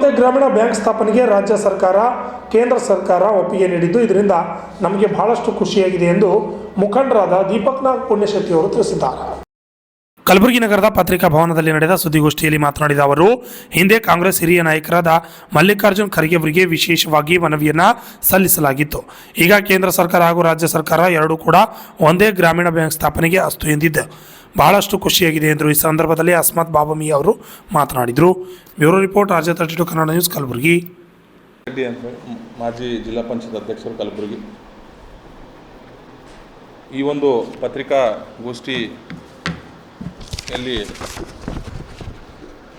ಒಂದೇ ಗ್ರಾಮೀಣ ಬ್ಯಾಂಕ್ ಸ್ಥಾಪನೆಗೆ ರಾಜ್ಯ ಸರ್ಕಾರ ಕೇಂದ್ರ ಸರ್ಕಾರ ಒಪ್ಪಿಗೆ ನೀಡಿದ್ದು ಇದರಿಂದ ನಮಗೆ ಬಹಳಷ್ಟು ಖುಷಿಯಾಗಿದೆ ಎಂದು ಮುಖಂಡರಾದ ದೀಪಕ್ನಾಗ್ ಪುಣ್ಯಶೆಟ್ಟಿ ಅವರು ತಿಳಿಸಿದ್ದಾರೆ. ಕಲಬುರಗಿ ನಗರದ ಪತ್ರಿಕಾ ಭವನದಲ್ಲಿ ನಡೆದ ಸುದ್ದಿಗೋಷ್ಠಿಯಲ್ಲಿ ಮಾತನಾಡಿದ ಅವರು, ಹಿಂದೆ ಕಾಂಗ್ರೆಸ್ ಹಿರಿಯ ನಾಯಕರಾದ ಮಲ್ಲಿಕಾರ್ಜುನ್ ಖರ್ಗೆ ಅವರಿಗೆ ವಿಶೇಷವಾಗಿ ಮನವಿಯನ್ನ ಸಲ್ಲಿಸಲಾಗಿತ್ತು. ಈಗ ಕೇಂದ್ರ ಸರ್ಕಾರ ಹಾಗೂ ರಾಜ್ಯ ಸರ್ಕಾರ ಎರಡೂ ಕೂಡ ಒಂದೇ ಗ್ರಾಮೀಣ ಬ್ಯಾಂಕ್ ಸ್ಥಾಪನೆಗೆ ಅಸ್ತು ಎಂದಿದ್ದು ಬಹಳಷ್ಟು ಖುಷಿಯಾಗಿದೆ ಎಂದರು. ಈ ಸಂದರ್ಭದಲ್ಲಿ ಅಸ್ಮತ್ ಬಾಬಮಿ ಅವರು ಮಾತನಾಡಿದರು. ಬ್ಯೂರೋ ರಿಪೋರ್ಟ್, ರಾಜ್ಯ 32 ಕನ್ನಡ ನ್ಯೂಸ್, ಕಲಬುರಗಿ. ಮಾಜಿ ಜಿಲ್ಲಾ ಪಂಚಾಯತ್ ಅಧ್ಯಕ್ಷರು, ಕಲಬುರಗಿ. ಈ ಒಂದು ಪತ್ರಿಕಾಗೋಷ್ಠಿಯಲ್ಲಿ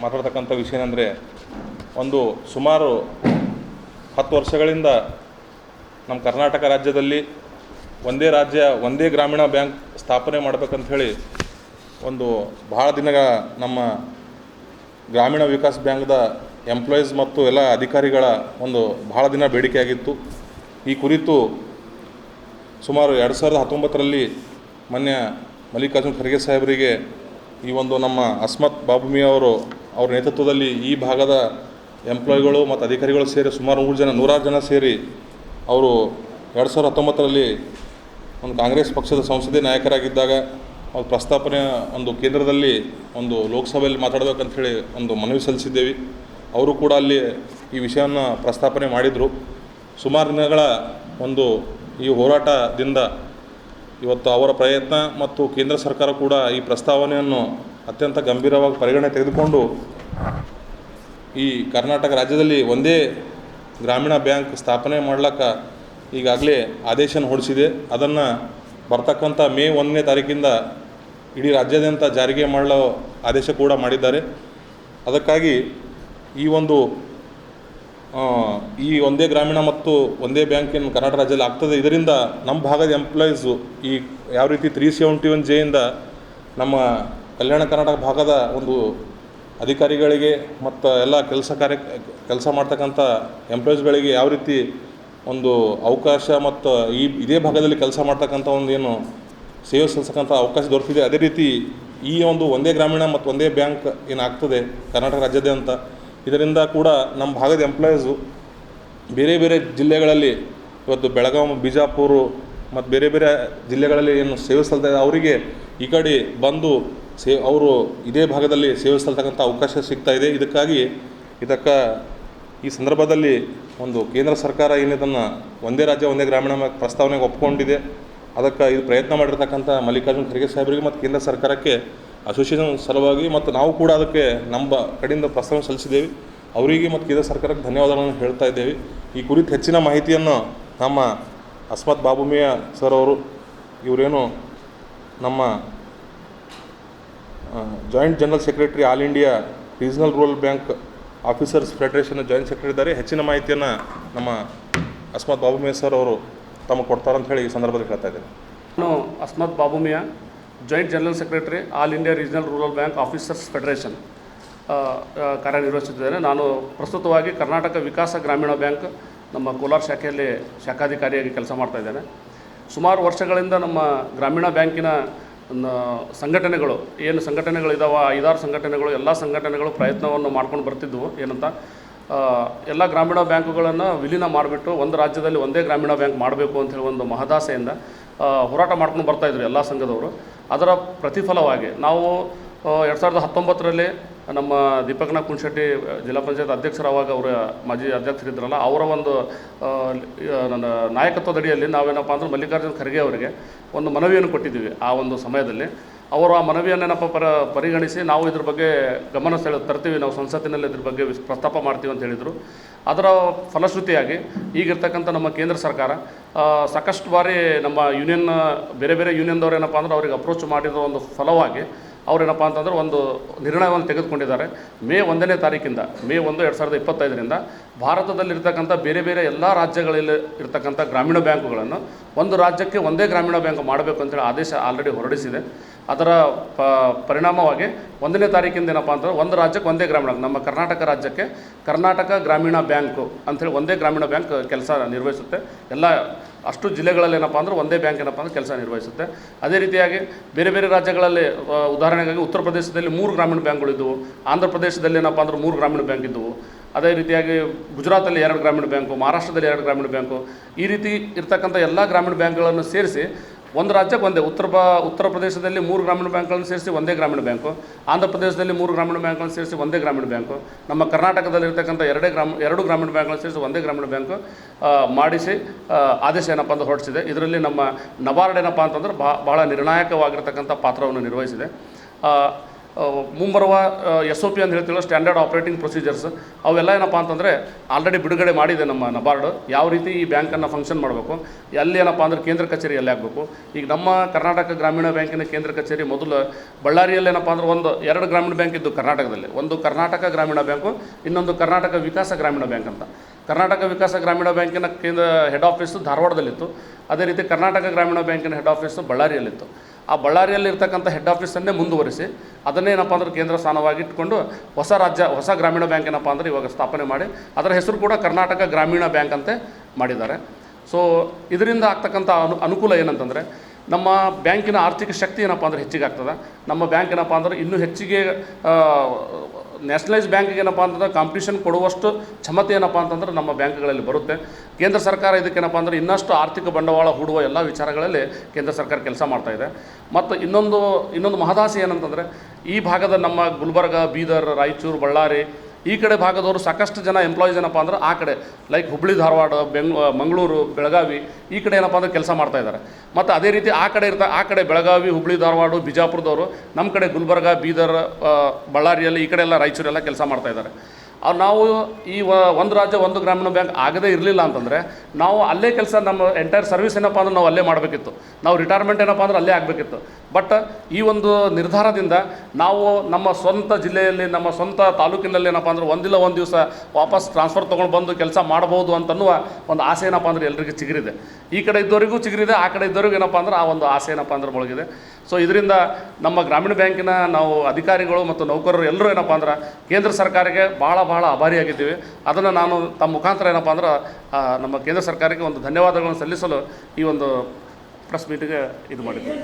ಮಾತಾಡ್ತಕ್ಕಂಥ ವಿಷಯ ಏನಂದರೆ, ಸುಮಾರು 10 ವರ್ಷಗಳಿಂದ ನಮ್ಮ ಕರ್ನಾಟಕ ರಾಜ್ಯದಲ್ಲಿ ಒಂದೇ ಗ್ರಾಮೀಣ ಬ್ಯಾಂಕ್ ಸ್ಥಾಪನೆ ಮಾಡಬೇಕಂಥೇಳಿ ಭಾಳ ದಿನ ನಮ್ಮ ಗ್ರಾಮೀಣ ವಿಕಾಸ್ ಬ್ಯಾಂಕ್ದ ಎಂಪ್ಲಾಯೀಸ್ ಮತ್ತು ಎಲ್ಲ ಅಧಿಕಾರಿಗಳ ಭಾಳ ದಿನ ಬೇಡಿಕೆಯಾಗಿತ್ತು. ಈ ಕುರಿತು ಸುಮಾರು 2019ರಲ್ಲಿ ಮಾನ್ಯ ಮಲ್ಲಿಕಾರ್ಜುನ್ ಖರ್ಗೆ ಸಾಹೇಬರಿಗೆ ಈ ನಮ್ಮ ಅಸ್ಮತ್ ಬಾಬುಮಿ ಅವ್ರ ನೇತೃತ್ವದಲ್ಲಿ ಈ ಭಾಗದ ಎಂಪ್ಲಾಯಿಗಳು ಮತ್ತು ಅಧಿಕಾರಿಗಳು ಸೇರಿ ಸುಮಾರು 100 ಜನ ಸೇರಿ ಅವರು 2019ರಲ್ಲಿ ಕಾಂಗ್ರೆಸ್ ಪಕ್ಷದ ಸಂಸದೀಯ ನಾಯಕರಾಗಿದ್ದಾಗ ಅವ್ರ ಪ್ರಸ್ತಾಪನೆ ಕೇಂದ್ರದಲ್ಲಿ ಲೋಕಸಭೆಯಲ್ಲಿ ಮಾತಾಡಬೇಕಂಥೇಳಿ ಮನವಿ ಸಲ್ಲಿಸಿದ್ದೇವೆ. ಅವರು ಕೂಡ ಅಲ್ಲಿ ಈ ವಿಷಯವನ್ನು ಪ್ರಸ್ತಾಪನೆ ಮಾಡಿದರು. ಸುಮಾರು ದಿನಗಳ ಈ ಹೋರಾಟದಿಂದ ಇವತ್ತು ಅವರ ಪ್ರಯತ್ನ ಮತ್ತು ಕೇಂದ್ರ ಸರ್ಕಾರ ಕೂಡ ಈ ಪ್ರಸ್ತಾವನೆಯನ್ನು ಅತ್ಯಂತ ಗಂಭೀರವಾಗಿ ಪರಿಗಣನೆ ತೆಗೆದುಕೊಂಡು ಈ ಕರ್ನಾಟಕ ರಾಜ್ಯದಲ್ಲಿ ಒಂದೇ ಗ್ರಾಮೀಣ ಬ್ಯಾಂಕ್ ಸ್ಥಾಪನೆ ಮಾಡ್ಲಿಕ್ಕೆ ಈಗಾಗಲೇ ಆದೇಶನ ಹೊರಡಿಸಿದೆ. ಅದನ್ನು ಬರ್ತಕ್ಕಂಥ ಮೇ 1ನೇ ತಾರೀಕಿಂದ ಇಡೀ ರಾಜ್ಯಾದ್ಯಂತ ಜಾರಿಗೆ ಮಾಡಲು ಆದೇಶ ಕೂಡ ಮಾಡಿದ್ದಾರೆ. ಅದಕ್ಕಾಗಿ ಈ ಒಂದೇ ಗ್ರಾಮೀಣ ಮತ್ತು ಒಂದೇ ಬ್ಯಾಂಕ್ ಏನು ಕರ್ನಾಟಕ ರಾಜ್ಯದಲ್ಲಿ ಆಗ್ತದೆ, ಇದರಿಂದ ನಮ್ಮ ಭಾಗದ ಎಂಪ್ಲಾಯೀಸು ಈ ಯಾವ ರೀತಿ 371J ಇಂದ ನಮ್ಮ ಕಲ್ಯಾಣ ಕರ್ನಾಟಕ ಭಾಗದ ಅಧಿಕಾರಿಗಳಿಗೆ ಮತ್ತು ಎಲ್ಲ ಕೆಲಸ ಮಾಡ್ತಕ್ಕಂಥ ಎಂಪ್ಲಾಯೀಸ್ಗಳಿಗೆ ಯಾವ ರೀತಿ ಅವಕಾಶ ಮತ್ತು ಇದೇ ಭಾಗದಲ್ಲಿ ಕೆಲಸ ಮಾಡ್ತಕ್ಕಂಥ ಏನು ಸೇವೆ ಸಲ್ಲಿಸಕ್ಕಂಥ ಅವಕಾಶ ದೊರಕಿದೆ, ಅದೇ ರೀತಿ ಈ ಒಂದೇ ಗ್ರಾಮೀಣ ಮತ್ತು ಒಂದೇ ಬ್ಯಾಂಕ್ ಏನಾಗ್ತದೆ ಕರ್ನಾಟಕ ರಾಜ್ಯಾದ್ಯಂತ, ಇದರಿಂದ ಕೂಡ ನಮ್ಮ ಭಾಗದ ಎಂಪ್ಲಾಯೀಸು ಬೇರೆ ಬೇರೆ ಜಿಲ್ಲೆಗಳಲ್ಲಿ ಇವತ್ತು ಬೆಳಗಾವಿ, ಬಿಜಾಪುರ ಮತ್ತು ಬೇರೆ ಬೇರೆ ಜಿಲ್ಲೆಗಳಲ್ಲಿ ಏನು ಸೇವೆ ಸಲ್ತಾ ಇದೆ ಅವರಿಗೆ ಈ ಕಡೆ ಬಂದು ಅವರು ಇದೇ ಭಾಗದಲ್ಲಿ ಸೇವೆ ಸಲ್ತಕ್ಕಂಥ ಅವಕಾಶ ಸಿಗ್ತಾ ಇದೆ. ಈ ಸಂದರ್ಭದಲ್ಲಿ ಕೇಂದ್ರ ಸರ್ಕಾರ ಏನಿದನ್ನು ಒಂದೇ ರಾಜ್ಯ ಒಂದೇ ಗ್ರಾಮೀಣ ಪ್ರಸ್ತಾವನೆಗೆ ಒಪ್ಪಿಕೊಂಡಿದೆ. ಅದಕ್ಕೆ ಇದು ಪ್ರಯತ್ನ ಮಾಡಿರ್ತಕ್ಕಂಥ ಮಲ್ಲಿಕಾರ್ಜುನ್ ಖರ್ಗೆ ಸಾಹೇಬರಿಗೆ ಮತ್ತು ಕೇಂದ್ರ ಸರ್ಕಾರಕ್ಕೆ ಅಸೋಸಿಯೇಷನ್ ಸಲುವಾಗಿ ಮತ್ತು ನಾವು ಕೂಡ ಅದಕ್ಕೆ ನಮ್ಮ ಕಡೆಯಿಂದ ಪ್ರಸ್ತಾವನೆ ಸಲ್ಲಿಸಿದ್ದೇವೆ. ಅವರಿಗೆ ಮತ್ತು ಕೇಂದ್ರ ಸರ್ಕಾರಕ್ಕೆ ಧನ್ಯವಾದಗಳನ್ನು ಹೇಳ್ತಾ ಇದ್ದೇವೆ. ಈ ಕುರಿತು ಹೆಚ್ಚಿನ ಮಾಹಿತಿಯನ್ನು ನಮ್ಮ ಅಸ್ಮತ್ ಬಾಬುಮಿಯ ಸರ್ ಅವರು, ಇವರೇನು ನಮ್ಮ joint general secretary, all India regional rural bank officers federation joint secretary ಇದ್ದಾರೆ. ಹೆಚ್ಚಿನ ಮಾಹಿತಿಯನ್ನು ನಮ್ಮ ಅಸ್ಮತ್ ಬಾಬುಮಿಯ ಸರ್ ಅವರು ತಮಗೆ ಕೊಡ್ತಾರಂತ ಹೇಳಿ ಈ ಸಂದರ್ಭದಲ್ಲಿ ಹೇಳ್ತಾ ಇದ್ದೇನೆ. ನಾನು Asmat Babumiya, joint general secretary, all India regional rural bank officers federation ಕಾರ್ಯನಿರ್ವಹಿಸುತ್ತಿದ್ದೇನೆ. ನಾನು ಪ್ರಸ್ತುತವಾಗಿ ಕರ್ನಾಟಕ ವಿಕಾಸ ಗ್ರಾಮೀಣ ಬ್ಯಾಂಕ್ ನಮ್ಮ ಕೋಲಾರ ಶಾಖೆಯಲ್ಲಿ ಶಾಖಾಧಿಕಾರಿಯಾಗಿ ಕೆಲಸ ಮಾಡ್ತಾಯಿದ್ದೇನೆ. ಸುಮಾರು ವರ್ಷಗಳಿಂದ ನಮ್ಮ ಗ್ರಾಮೀಣ ಬ್ಯಾಂಕಿನ ಸಂಘಟನೆಗಳು ಸಂಘಟನೆಗಳಿದ್ದಾವೆ, 5-6 ಸಂಘಟನೆಗಳು, ಎಲ್ಲ ಸಂಘಟನೆಗಳು ಪ್ರಯತ್ನವನ್ನು ಮಾಡ್ಕೊಂಡು ಬರ್ತಿದ್ವು. ಏನಂತ ಎಲ್ಲ ಗ್ರಾಮೀಣ ಬ್ಯಾಂಕುಗಳನ್ನು ವಿಲೀನ ಮಾಡಿಬಿಟ್ಟು ಒಂದು ರಾಜ್ಯದಲ್ಲಿ ಒಂದೇ ಗ್ರಾಮೀಣ ಬ್ಯಾಂಕ್ ಮಾಡಬೇಕು ಅಂಥೇಳಿ ಮಹದಾಸೆಯಿಂದ ಹೋರಾಟ ಮಾಡ್ಕೊಂಡು ಬರ್ತಾಯಿದ್ರು ಎಲ್ಲ ಸಂಘದವರು. ಅದರ ಪ್ರತಿಫಲವಾಗಿ ನಾವು 2019ರಲ್ಲಿ ನಮ್ಮ ದೀಪಕ್ನಾಗ್ ಪುಣ್ಯಶೆಟ್ಟಿ ಜಿಲ್ಲಾ ಪಂಚಾಯತ್ ಅಧ್ಯಕ್ಷರವಾಗ ಅವರ ಮಾಜಿ ಅಧ್ಯಕ್ಷರಿದ್ರಲ್ಲ, ಅವರ ನನ್ನ ನಾಯಕತ್ವದಡಿಯಲ್ಲಿ ನಾವೇನಪ್ಪ ಅಂದ್ರೆ ಮಲ್ಲಿಕಾರ್ಜುನ್ ಖರ್ಗೆ ಅವರಿಗೆ ಮನವಿಯನ್ನು ಕೊಟ್ಟಿದ್ದೀವಿ. ಆ ಸಮಯದಲ್ಲಿ ಅವರು ಆ ಮನವಿಯನ್ನೇನಪ್ಪ ಪರಿಗಣಿಸಿ ನಾವು ಇದ್ರ ಬಗ್ಗೆ ಗಮನ ತರ್ತೀವಿ, ನಾವು ಸಂಸತ್ತಿನಲ್ಲಿ ಇದ್ರ ಬಗ್ಗೆ ಪ್ರಸ್ತಾಪ ಮಾಡ್ತೀವಿ ಅಂತ ಹೇಳಿದರು. ಅದರ ಫಲಶ್ರುತಿಯಾಗಿ ಈಗಿರ್ತಕ್ಕಂಥ ನಮ್ಮ ಕೇಂದ್ರ ಸರ್ಕಾರ ಸಾಕಷ್ಟು ಬಾರಿ ನಮ್ಮ ಬೇರೆ ಬೇರೆ ಯೂನಿಯನ್ದವ್ರು ಏನಪ್ಪ ಅಂದ್ರೆ ಅವ್ರಿಗೆ ಅಪ್ರೋಚ್ ಮಾಡಿರೋ ಫಲವಾಗಿ ಅವರೇನಪ್ಪ ಅಂತಂದ್ರೆ ನಿರ್ಣಯವನ್ನು ತೆಗೆದುಕೊಂಡಿದ್ದಾರೆ. ಮೇ 1ನೇ ತಾರೀಕಿಂದ, ಮೇ 1, 2025ರಿಂದ ಭಾರತದಲ್ಲಿರ್ತಕ್ಕಂಥ ಬೇರೆ ಬೇರೆ ಎಲ್ಲ ರಾಜ್ಯಗಳಲ್ಲಿ ಇರ್ತಕ್ಕಂಥ ಗ್ರಾಮೀಣ ಬ್ಯಾಂಕುಗಳನ್ನು ಒಂದು ರಾಜ್ಯಕ್ಕೆ ಒಂದೇ ಗ್ರಾಮೀಣ ಬ್ಯಾಂಕ್ ಮಾಡಬೇಕು ಅಂತೇಳಿ ಆದೇಶ ಆಲ್ರೆಡಿ ಹೊರಡಿಸಿದೆ. ಅದರ ಪರಿಣಾಮವಾಗಿ 1ನೇ ತಾರೀಕಿಂದ ಏನಪ್ಪ ಅಂತಂದ್ರೆ ಒಂದು ರಾಜ್ಯಕ್ಕೆ ಒಂದೇ ಗ್ರಾಮೀಣ, ನಮ್ಮ ಕರ್ನಾಟಕ ರಾಜ್ಯಕ್ಕೆ ಕರ್ನಾಟಕ ಗ್ರಾಮೀಣ ಬ್ಯಾಂಕು ಅಂಥೇಳಿ ಒಂದೇ ಗ್ರಾಮೀಣ ಬ್ಯಾಂಕ್ ಕೆಲಸ ನಿರ್ವಹಿಸುತ್ತೆ. ಎಲ್ಲ ಅಷ್ಟು ಜಿಲ್ಲೆಗಳಲ್ಲಿ ಏನಪ್ಪ ಅಂದ್ರೆ ಒಂದೇ ಬ್ಯಾಂಕ್ ಏನಪ್ಪ ಅಂದ್ರೆ ಕೆಲಸ ನಿರ್ವಹಿಸುತ್ತೆ. ಅದೇ ರೀತಿಯಾಗಿ ಬೇರೆ ಬೇರೆ ರಾಜ್ಯಗಳಲ್ಲಿ ಉದಾಹರಣೆಗಾಗಿ ಉತ್ತರ ಪ್ರದೇಶದಲ್ಲಿ 3 ಗ್ರಾಮೀಣ ಬ್ಯಾಂಕ್ಗಳಿದ್ದವು, ಆಂಧ್ರ ಪ್ರದೇಶದಲ್ಲಿ ಏನಪ್ಪ ಅಂದ್ರೆ 3 ಗ್ರಾಮೀಣ ಬ್ಯಾಂಕ್ ಇದ್ದವು, ಅದೇ ರೀತಿಯಾಗಿ ಗುಜರಾತಲ್ಲಿ 2 ಗ್ರಾಮೀಣ ಬ್ಯಾಂಕು, ಮಹಾರಾಷ್ಟ್ರದಲ್ಲಿ 2 ಗ್ರಾಮೀಣ ಬ್ಯಾಂಕು, ಈ ರೀತಿ ಇರ್ತಕ್ಕಂಥ ಎಲ್ಲ ಗ್ರಾಮೀಣ ಬ್ಯಾಂಕ್ಗಳನ್ನು ಸೇರಿಸಿ ಒಂದು ರಾಜ್ಯಕ್ಕೆ ಒಂದೇ ಉತ್ತರ ಪ್ರದೇಶದಲ್ಲಿ 3 ಗ್ರಾಮೀಣ ಬ್ಯಾಂಕ್ಗಳನ್ನು ಸೇರಿಸಿ ಒಂದೇ ಗ್ರಾಮೀಣ ಬ್ಯಾಂಕು, ಆಂಧ್ರ ಪ್ರದೇಶದಲ್ಲಿ 3 ಗ್ರಾಮೀಣ ಬ್ಯಾಂಕ್ಗಳನ್ನು ಸೇರಿಸಿ ಒಂದೇ ಗ್ರಾಮೀಣ ಬ್ಯಾಂಕು, ನಮ್ಮ ಕರ್ನಾಟಕದಲ್ಲಿರ್ತಕ್ಕಂಥ 2 ಗ್ರಾಮೀಣ ಬ್ಯಾಂಕ್ಗಳನ್ನು ಸೇರಿಸಿ ಒಂದೇ ಗ್ರಾಮೀಣ ಬ್ಯಾಂಕು ಮಾಡಿಸಿ ಆದೇಶ ಏನಪ್ಪ ಅಂತ ಹೊರಡಿಸಿದೆ. ಇದರಲ್ಲಿ ನಮ್ಮ ನಬಾರ್ಡ್ ಏನಪ್ಪ ಅಂತಂದ್ರೆ ಭಾಳ ನಿರ್ಣಾಯಕವಾಗಿರ್ತಕ್ಕಂಥ ಪಾತ್ರವನ್ನು ನಿರ್ವಹಿಸಿದೆ. ಮುಂಬರುವ SOP ಅಂತ ಹೇಳ್ತೀವಲ್ಲ, ಸ್ಟ್ಯಾಂಡರ್ಡ್ ಆಪರೇಟಿಂಗ್ ಪ್ರೊಸೀಜರ್ಸ್, ಅವೆಲ್ಲ ಏನಪ್ಪ ಅಂತಂದರೆ ಆಲ್ರೆಡಿ ಬಿಡುಗಡೆ ಮಾಡಿದೆ ನಮ್ಮ ನಬಾರ್ಡ್. ಯಾವ ರೀತಿ ಈ ಬ್ಯಾಂಕನ್ನು ಫಂಕ್ಷನ್ ಮಾಡಬೇಕು, ಎಲ್ಲಿ ಏನಪ್ಪ ಅಂದ್ರೆ ಕೇಂದ್ರ ಕಚೇರಿ ಎಲ್ಲಿ ಆಗಬೇಕು. ಈಗ ನಮ್ಮ ಕರ್ನಾಟಕ ಗ್ರಾಮೀಣ ಬ್ಯಾಂಕಿನ ಕೇಂದ್ರ ಕಚೇರಿ ಮೊದಲು ಬಳ್ಳಾರಿಯಲ್ಲಿ ಏನಪ್ಪ ಅಂದ್ರೆ 2 ಗ್ರಾಮೀಣ ಬ್ಯಾಂಕ್ ಇದ್ದು ಕರ್ನಾಟಕದಲ್ಲಿ. ಒಂದು ಕರ್ನಾಟಕ ಗ್ರಾಮೀಣ ಬ್ಯಾಂಕು, ಇನ್ನೊಂದು ಕರ್ನಾಟಕ ವಿಕಾಸ ಗ್ರಾಮೀಣ ಬ್ಯಾಂಕ್ ಅಂತ. ಕರ್ನಾಟಕ ವಿಕಾಸ ಗ್ರಾಮೀಣ ಬ್ಯಾಂಕಿನ ಹೆಡ್ ಆಫೀಸು ಧಾರವಾಡದಲ್ಲಿತ್ತು. ಅದೇ ರೀತಿ ಕರ್ನಾಟಕ ಗ್ರಾಮೀಣ ಬ್ಯಾಂಕಿನ ಹೆಡ್ ಆಫೀಸು ಬಳ್ಳಾರಿಯಲ್ಲಿತ್ತು. ಆ ಬಳ್ಳಾರಿಯಲ್ಲಿ ಇರ್ತಕ್ಕಂಥ ಹೆಡ್ ಆಫೀಸನ್ನೇ ಮುಂದುವರಿಸಿ ಅದನ್ನೇನಪ್ಪ ಅಂದ್ರೆ ಕೇಂದ್ರ ಸ್ಥಾನವಾಗಿ ಇಟ್ಕೊಂಡು ಹೊಸ ಗ್ರಾಮೀಣ ಬ್ಯಾಂಕ್ ಏನಪ್ಪ ಅಂದರೆ ಇವಾಗ ಸ್ಥಾಪನೆ ಮಾಡಿ ಅದರ ಹೆಸರು ಕೂಡ ಕರ್ನಾಟಕ ಗ್ರಾಮೀಣ ಬ್ಯಾಂಕ್ ಅಂತ ಮಾಡಿದ್ದಾರೆ. ಸೊ ಇದರಿಂದ ಆಗ್ತಕ್ಕಂಥ ಅನುಕೂಲ ಏನಂತಂದರೆ ನಮ್ಮ ಬ್ಯಾಂಕಿನ ಆರ್ಥಿಕ ಶಕ್ತಿ ಏನಪ್ಪ ಅಂದರೆ ಹೆಚ್ಚಿಗೆ ಆಗ್ತದೆ. ನಮ್ಮ ಬ್ಯಾಂಕ್ ಏನಪ್ಪ ಅಂದ್ರೆ ಇನ್ನೂ ಹೆಚ್ಚಿಗೆ ನ್ಯಾಷನಲೈಸ್ ಬ್ಯಾಂಕಿಗೆ ಏನಪ್ಪ ಅಂತಂದ್ರೆ ಕಾಂಪಿಟೇಷನ್ ಕೊಡುವಷ್ಟು ಕ್ಷಮತೆ ಏನಪ್ಪ ಅಂತಂದ್ರೆ ನಮ್ಮ ಬ್ಯಾಂಕ್ಗಳಲ್ಲಿ ಬರುತ್ತೆ. ಕೇಂದ್ರ ಸರ್ಕಾರ ಇದಕ್ಕೇನಪ್ಪ ಅಂದರೆ ಇನ್ನಷ್ಟು ಆರ್ಥಿಕ ಬಂಡವಾಳ ಹೂಡುವ ಎಲ್ಲ ವಿಚಾರಗಳಲ್ಲಿ ಕೇಂದ್ರ ಸರ್ಕಾರ ಕೆಲಸ ಮಾಡ್ತಾಯಿದೆ. ಮತ್ತು ಇನ್ನೊಂದು ಮಹದಾಸೆ ಏನಂತಂದರೆ ಈ ಭಾಗದ ನಮ್ಮ ಗುಲ್ಬರ್ಗ, ಬೀದರ್, ರಾಯಚೂರು, ಬಳ್ಳಾರಿ ಈ ಕಡೆ ಭಾಗದವರು ಸಾಕಷ್ಟು ಜನ ಎಂಪ್ಲಾಯೀಸ್ ಏನಪ್ಪ ಅಂದ್ರೆ ಆ ಕಡೆ ಲೈಕ್ ಹುಬ್ಬಳ್ಳಿ, ಧಾರವಾಡ, ಮಂಗಳೂರು, ಬೆಳಗಾವಿ ಈ ಕಡೆ ಏನಪ್ಪ ಅಂದ್ರೆ ಕೆಲಸ ಮಾಡ್ತಾಯಿದ್ದಾರೆ. ಮತ್ತು ಅದೇ ರೀತಿ ಆ ಕಡೆ ಬೆಳಗಾವಿ, ಹುಬ್ಬಳ್ಳಿ, ಧಾರವಾಡ, ಬಿಜಾಪುರದವರು ನಮ್ಮ ಕಡೆ ಗುಲ್ಬರ್ಗ, ಬೀದರ್, ಬಳ್ಳಾರಿಯಲ್ಲಿ ಈ ಕಡೆ ಎಲ್ಲ ರಾಯಚೂರೆಲ್ಲ ಕೆಲಸ ಮಾಡ್ತಾಯಿದ್ದಾರೆ. ನಾವು ಈ ಒಂದು ರಾಜ್ಯ ಒಂದು ಗ್ರಾಮೀಣ ಬ್ಯಾಂಕ್ ಆಗದೇ ಇರಲಿಲ್ಲ ಅಂತಂದರೆ ನಾವು ಅಲ್ಲೇ ಕೆಲಸ, ನಮ್ಮ ಎಂಟೈರ್ ಸರ್ವಿಸ್ ಏನಪ್ಪ ಅಂದ್ರೆ ನಾವು ಅಲ್ಲೇ ಮಾಡಬೇಕಿತ್ತು. ನಾವು ರಿಟೈರ್ಮೆಂಟ್ ಏನಪ್ಪ ಅಂದ್ರೆ ಅಲ್ಲೇ ಆಗಬೇಕಿತ್ತು. ಬಟ್ ಈ ಒಂದು ನಿರ್ಧಾರದಿಂದ ನಾವು ನಮ್ಮ ಸ್ವಂತ ಜಿಲ್ಲೆಯಲ್ಲಿ, ನಮ್ಮ ಸ್ವಂತ ತಾಲೂಕಿನಲ್ಲಿ ಏನಪ್ಪ ಅಂದ್ರೆ ಒಂದಿಲ್ಲ ಒಂದು ದಿವಸ ವಾಪಸ್ ಟ್ರಾನ್ಸ್ಫರ್ ತೊಗೊಂಡು ಬಂದು ಕೆಲಸ ಮಾಡ್ಬೋದು ಅಂತನ್ನುವ ಒಂದು ಆಸೆ ಏನಪ್ಪ ಅಂದ್ರೆ ಎಲ್ರಿಗೂ ಚಿಗುರಿದೆ. ಈ ಕಡೆ ಇದ್ದವರಿಗೂ ಚಿಗುರಿದೆ, ಆ ಕಡೆ ಇದ್ದವ್ರಿಗೂ ಏನಪ್ಪ ಅಂದ್ರೆ ಆ ಒಂದು ಆಸೆ ಏನಪ್ಪ ಅಂದ್ರೆ ಒಳಗಿದೆ. ಸೊ ಇದರಿಂದ ನಮ್ಮ ಗ್ರಾಮೀಣ ಬ್ಯಾಂಕಿನ ನಾವು ಅಧಿಕಾರಿಗಳು ಮತ್ತು ನೌಕರರು ಎಲ್ಲರೂ ಏನಪ್ಪ ಅಂದ್ರೆ ಕೇಂದ್ರ ಸರ್ಕಾರಕ್ಕೆ ಭಾಳ ಆಭಾರಿಯಾಗಿದ್ದೀವಿ. ಅದನ್ನು ನಾನು ತಮ್ಮ ಮುಖಾಂತರ ಏನಪ್ಪ ಅಂದ್ರೆ ನಮ್ಮ ಕೇಂದ್ರ ಸರ್ಕಾರಕ್ಕೆ ಒಂದು ಧನ್ಯವಾದಗಳನ್ನು ಸಲ್ಲಿಸಲು ಈ ಒಂದು ಪ್ರೆಸ್ ಮೀಟಿಗೆ ಇದು ಮಾಡಿದ್ದೆ.